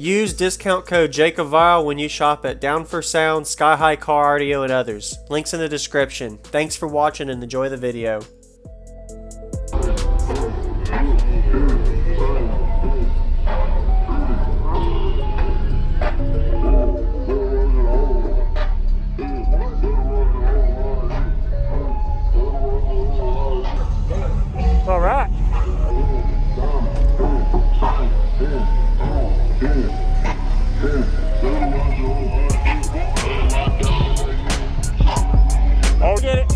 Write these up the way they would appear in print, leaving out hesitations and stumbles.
Use discount code JACOBVILE when you shop at Down for Sound, Sky High Car Audio, and others. Links in the description. Thanks for watching and enjoy the video. All right. Oh, get it.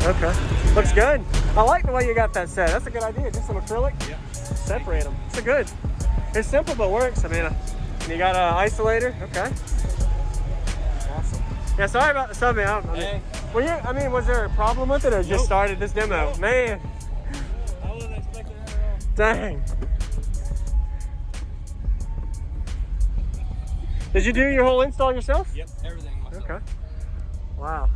Okay, looks good. I like the way you got that set. That's a good idea. Just some acrylic. Yep. Separate them. It's a good. It's simple but works. I mean, you got an isolator. Okay. Awesome. Yeah. Sorry about the subbing. I mean, was there a problem with it, or just started this demo? Nope. Man. I wasn't expecting that at all. Dang. Did you do your whole install yourself? Yep. Everything myself. Okay. Wow.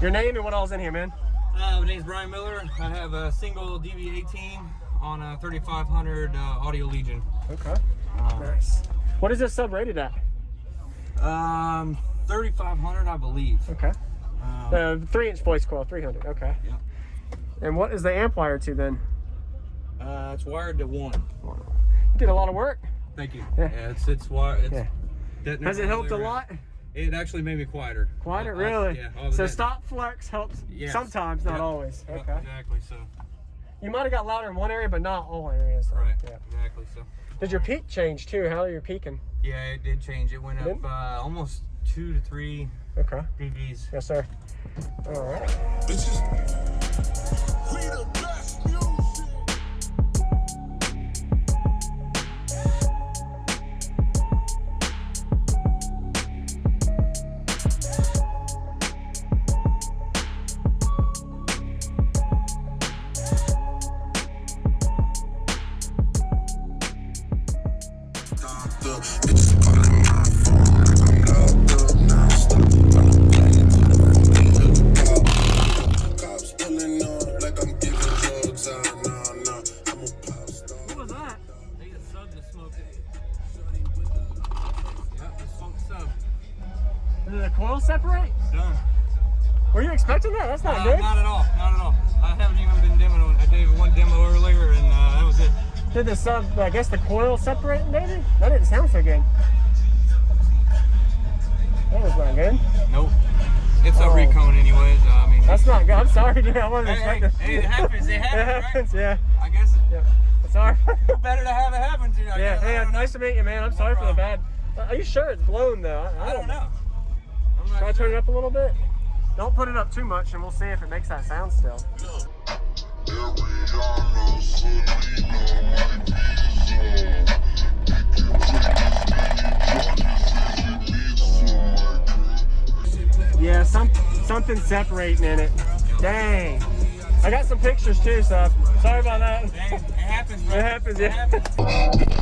Your name and what all's in here, man? My name's Bryan Miller. I have a single DV18 on a 3500 Audio Legion. Okay. Nice. What is this sub rated at? 3500, I believe. Okay. 3-inch voice coil, 300. Okay. Yeah. And what is the amp wire to then? It's wired to 1. You did a lot of work. Thank you. Yeah. It's wired. Has it helped a lot? It actually made me quieter. Quieter, really? Yeah. So stop flex helps sometimes, not always. Yep, okay. exactly. So. You might have got louder in one area, but not all areas. So. Right. Yeah. Exactly. So. Did your peak change too? How are you peaking? Yeah, it did change. It went up almost 2 to 3 dBs. Yes, sir. All right. Did the coil separate? Done. Were you expecting that? That's not good. Not at all. Not at all. I haven't even been demoing. I did one demo earlier, and that was it. Did the sub? I guess the coil separate, maybe? That didn't sound so good. That was not good. Nope. It's a recone, anyways. I mean. That's not good. I'm sorry, dude. I wasn't expecting. Hey, it happens. It happens. Right? Yeah. I guess. It's our. Better to have it happen to you. Yeah. Hey, nice to meet you, man. I'm sorry for the bad. Are you sure it's blown though? I don't know. Try to turn it up a little bit. Don't put it up too much, and we'll see if it makes that sound still. Yeah, something separating in it. Dang. I got some pictures too, so sorry about that. Dang, it happens, bro. It happens, yeah. It happens.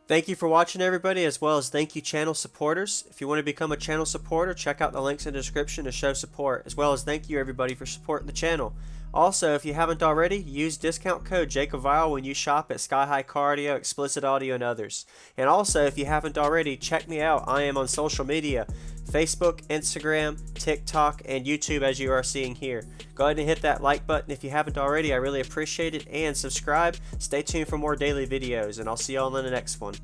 Thank you for watching, everybody, as well as thank you channel supporters. If you want to become a channel supporter, check out the links in the description to show support, as well as thank you everybody for supporting the channel. Also, if you haven't already, use discount code JACOBVILE when you shop at Sky High Car Audio, Explicit Audio, and others. And also, if you haven't already, check me out. I am on social media, Facebook, Instagram, TikTok, and YouTube, as you are seeing here. Go ahead and hit that like button if you haven't already. I really appreciate it. And subscribe. Stay tuned for more daily videos, and I'll see you all in the next one.